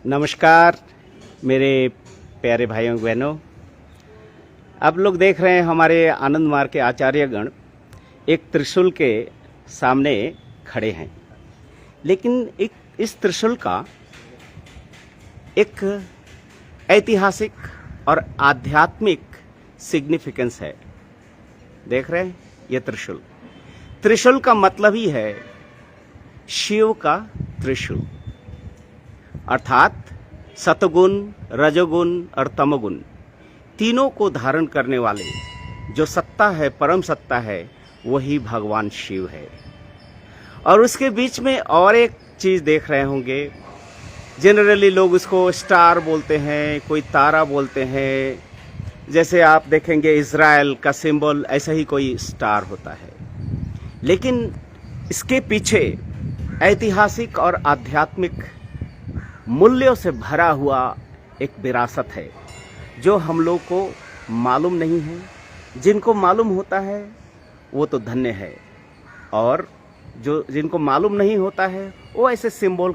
नमस्कार मेरे प्यारे भाइयों बहनों। आप लोग देख रहे हैं हमारे आनंद मार्ग के आचार्यगण एक त्रिशूल के सामने खड़े हैं, लेकिन इस त्रिशूल का एक ऐतिहासिक और आध्यात्मिक सिग्निफिकेंस है। देख रहे हैं ये त्रिशूल का मतलब ही है शिव का त्रिशूल, अर्थात सतगुण, रजोगुण और तमोगुण तीनों को धारण करने वाले जो सत्ता है, परम सत्ता है, वही भगवान शिव है। और उसके बीच में और एक चीज देख रहे होंगे, जनरली लोग उसको स्टार बोलते हैं, कोई तारा बोलते हैं। जैसे आप देखेंगे इज़राइल का सिंबल ऐसा ही कोई स्टार होता है, लेकिन इसके पीछे ऐतिहासिक और आध्यात्मिक मूल्यों से भरा हुआ एक विरासत है जो हम लोग को मालूम नहीं है। जिनको मालूम होता है वो तो धन्य है, और जिनको मालूम नहीं होता है वो ऐसे सिंबल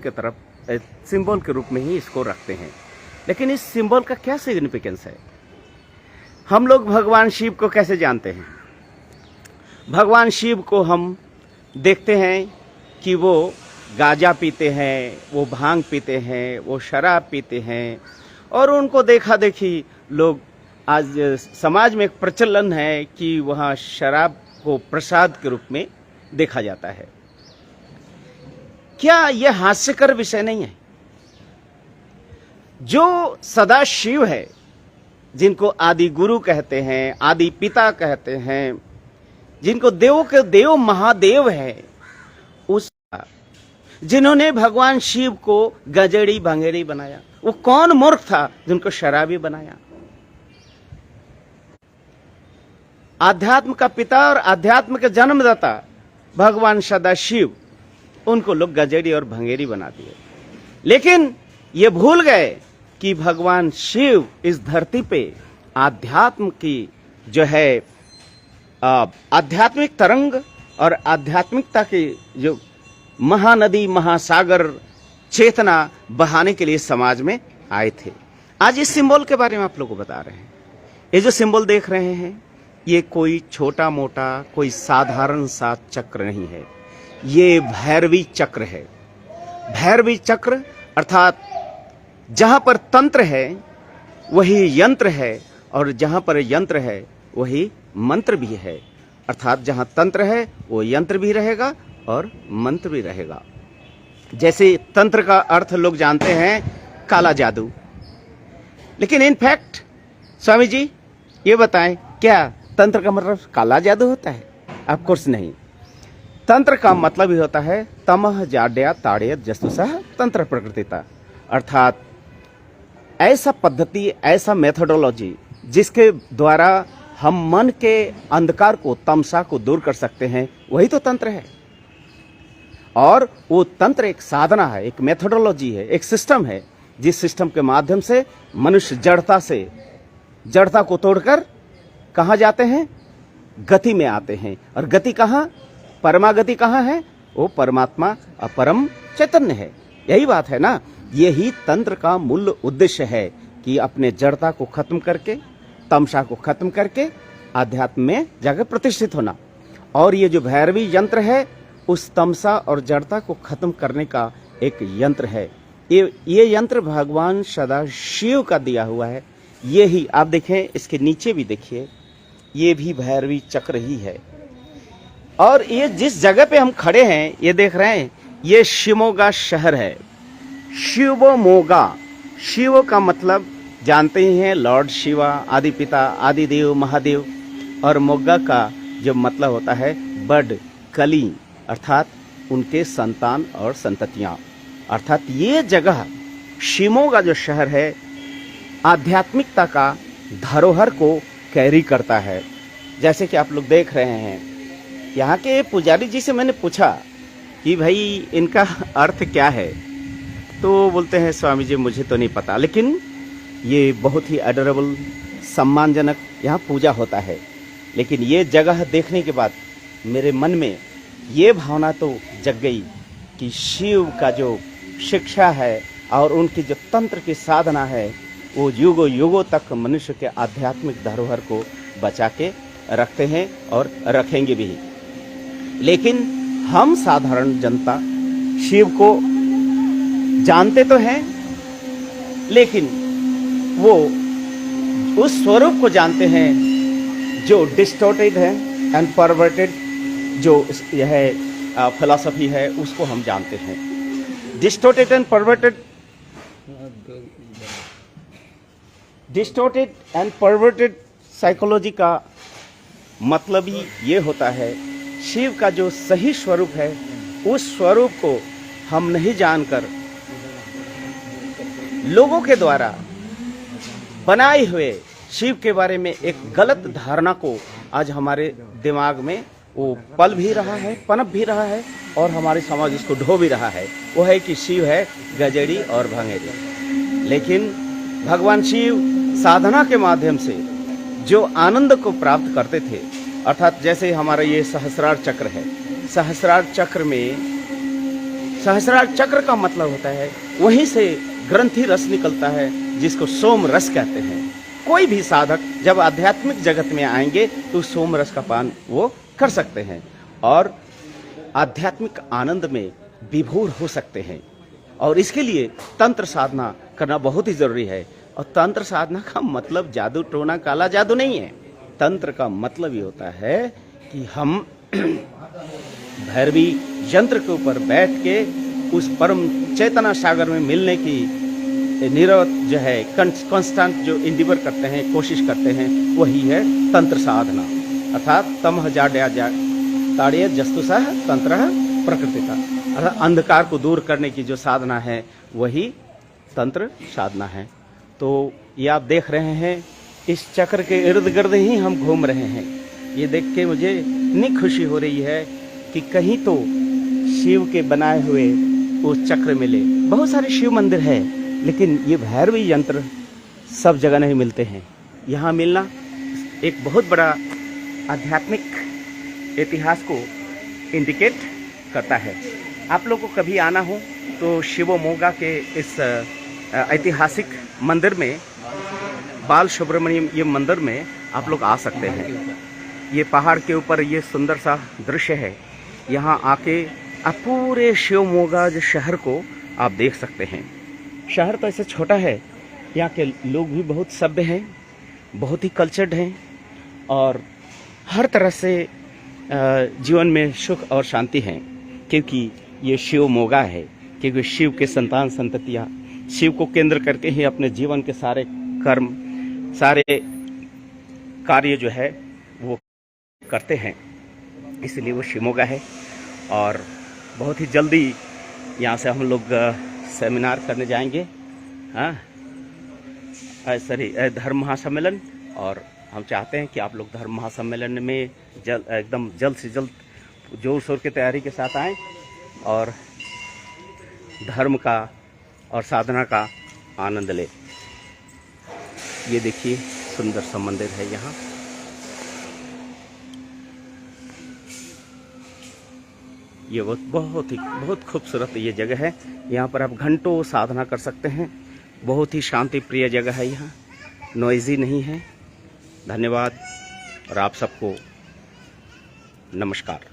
के रूप में ही इसको रखते हैं। लेकिन इस सिंबल का क्या सिग्निफिकेंस है? हम लोग भगवान शिव को कैसे जानते हैं? भगवान शिव को हम देखते हैं कि वो गांजा पीते हैं, वो भांग पीते हैं, वो शराब पीते हैं, और उनको देखा देखी लोग आज समाज में एक प्रचलन है कि वहाँ शराब को प्रसाद के रूप में देखा जाता है। क्या यह हास्यकर विषय नहीं है? जो सदा शिव है, जिनको आदि गुरु कहते हैं, आदि पिता कहते हैं, जिनको देवों के देव महादेव है, जिन्होंने भगवान शिव को गजेड़ी भंगेड़ी बनाया, वो कौन मूर्ख था जिनको शराबी बनाया? आध्यात्म का पिता और आध्यात्म के जन्मदाता भगवान सदाशिव, उनको लोग गजेड़ी और भंगेड़ी बना दिए। लेकिन ये भूल गए कि भगवान शिव इस धरती पे आध्यात्म की जो है आध्यात्मिक तरंग और आध्यात्मिकता की जो महानदी, महासागर चेतना बहाने के लिए समाज में आए थे। आज इस सिंबल के बारे में आप लोगों को बता रहे हैं। ये जो सिंबल देख रहे हैं, ये कोई छोटा मोटा, कोई साधारण सा चक्र नहीं है। ये भैरवी चक्र है। भैरवी चक्र अर्थात जहां पर तंत्र है वही यंत्र है, और जहां पर यंत्र है वही मंत्र भी है। अर्थात जहां तंत्र है वो यंत्र भी रहेगा और मंत्र भी रहेगा। जैसे तंत्र का अर्थ लोग जानते हैं काला जादू, लेकिन इनफैक्ट स्वामी जी ये बताएं, क्या तंत्र का मतलब काला जादू होता है? ऑफ कोर्स नहीं। तंत्र का मतलब ही होता है तमह जाड्या ताड़यत जस्तुसः तंत्र प्रकृतिता, अर्थात ऐसा पद्धति, ऐसा मेथोडोलॉजी जिसके द्वारा हम मन के अंधकार को, तमसा को दूर कर सकते हैं, वही तो तंत्र है। और वो तंत्र एक साधना है, एक मेथोडोलॉजी है, एक सिस्टम है, जिस सिस्टम के माध्यम से मनुष्य जड़ता को तोड़कर कहाँ जाते हैं? गति में आते हैं। और गति कहाँ? परमागति कहाँ है? वो परमात्मा अपरम चैतन्य है। यही बात है ना। यही तंत्र का मूल उद्देश्य है कि अपने जड़ता को खत्म करके, तमसा को खत्म करके आध्यात्म में जाकर प्रतिष्ठित होना। और ये जो भैरवी यंत्र है, उस तमसा और जड़ता को खत्म करने का एक यंत्र है। ये यंत्र भगवान सदाशिव का दिया हुआ है। ये ही आप देखें, इसके नीचे भी देखिए, ये भी भैरवी चक्र ही है। और ये जिस जगह पे हम खड़े हैं, ये देख रहे हैं, ये शिवमोगा शहर है। शिवमोगा, शिव का मतलब जानते ही हैं, लॉर्ड शिवा, आदि पिता, आदि देव, महादेव। और मोगा का जो मतलब होता है बड, कली, अर्थात उनके संतान और संततियां। अर्थात ये जगह शिवमोगा जो शहर है, आध्यात्मिकता का धरोहर को कैरी करता है। जैसे कि आप लोग देख रहे हैं, यहाँ के पुजारी जी से मैंने पूछा कि भाई इनका अर्थ क्या है, तो बोलते हैं स्वामी जी मुझे तो नहीं पता, लेकिन ये बहुत ही एडोरेबल, सम्मानजनक यहाँ पूजा होता है। लेकिन ये जगह देखने के बाद मेरे मन में ये भावना तो जग गई कि शिव का जो शिक्षा है, और उनकी जो तंत्र की साधना है वो युगों युगों तक मनुष्य के आध्यात्मिक धरोहर को बचा के रखते हैं और रखेंगे भी। लेकिन हम साधारण जनता शिव को जानते तो हैं, लेकिन वो उस स्वरूप को जानते हैं जो डिस्टॉर्टेड है एंड परवर्टेड, जो यह फिलॉसफी है उसको हम जानते हैं। डिस्टॉर्टेड एंड परवर्टेड साइकोलॉजी का मतलब ही ये होता है, शिव का जो सही स्वरूप है उस स्वरूप को हम नहीं जानकर लोगों के द्वारा बनाए हुए शिव के बारे में एक गलत धारणा को आज हमारे दिमाग में वो पल भी रहा है, पनप भी रहा है और हमारे समाज इसको ढो भी रहा है। वो है कि शिव है गजेड़ी और भंगेरी। लेकिन भगवान शिव साधना के माध्यम से जो आनंद को प्राप्त करते थे, अर्थात जैसे हमारा ये सहस्रार चक्र है, सहस्रार चक्र में सहस्रार चक्र का मतलब होता है वहीं से ग्रंथि रस निकलता है जिसको सोम रस कहते हैं। कोई भी साधक जब आध्यात्मिक जगत में आएंगे तो सोम रस का पान वो कर सकते हैं और आध्यात्मिक आनंद में विभोर हो सकते हैं। और इसके लिए तंत्र साधना करना बहुत ही जरूरी है। और तंत्र साधना का मतलब जादू टोना काला जादू नहीं है। तंत्र का मतलब ये होता है कि हम भैरवी यंत्र के ऊपर बैठ के उस परम चेतना सागर में मिलने की निरवत जो है कांस्टेंट जो इंडिवर करते हैं, कोशिश करते हैं, वही है तंत्र साधना। अर्थात तमह जाड्या ताड़िय जस्तुसह तंत्र प्रकृति का, अर्थात अंधकार को दूर करने की जो साधना है वही तंत्र साधना है। तो ये आप देख रहे हैं इस चक्र के इर्द गिर्द ही हम घूम रहे हैं। ये देख के मुझे इतनी खुशी हो रही है कि कहीं तो शिव के बनाए हुए वो चक्र मिले। बहुत सारे शिव मंदिर है लेकिन ये भैरवी यंत्र सब जगह नहीं मिलते हैं। यहाँ मिलना एक बहुत बड़ा आध्यात्मिक इतिहास को इंडिकेट करता है। आप लोग को कभी आना हो तो शिवमोगा के इस ऐतिहासिक मंदिर में, बाल सुब्रमण्यम ये मंदिर में आप लोग आ सकते हैं। ये पहाड़ के ऊपर ये सुंदर सा दृश्य है। यहाँ आके आप पूरे शिवमोगा जो शहर को आप देख सकते हैं। शहर तो ऐसे छोटा है, यहाँ के लोग भी बहुत सभ्य हैं, बहुत ही कल्चर्ड हैं और हर तरह से जीवन में सुख और शांति है, क्योंकि ये शिवमोगा है। क्योंकि शिव के संतान संततियाँ शिव को केंद्र करके ही अपने जीवन के सारे कर्म, सारे कार्य जो है वो करते हैं, इसलिए वो शिवमोगा है। और बहुत ही जल्दी यहाँ से हम लोग सेमिनार करने जाएंगे, हाँ सॉरी धर्म महासम्मेलन। और हम चाहते हैं कि आप लोग धर्म महासम्मेलन में एकदम जल्द से जल्द जोर शोर की तैयारी के साथ आएं और धर्म का और साधना का आनंद लें। ये देखिए सुंदर सा मंदिर है यहाँ। ये बहुत खूबसूरत ये जगह है। यहाँ पर आप घंटों साधना कर सकते हैं। बहुत ही शांति प्रिय जगह है यहाँ, नॉइजी नहीं है। धन्यवाद और आप सबको नमस्कार।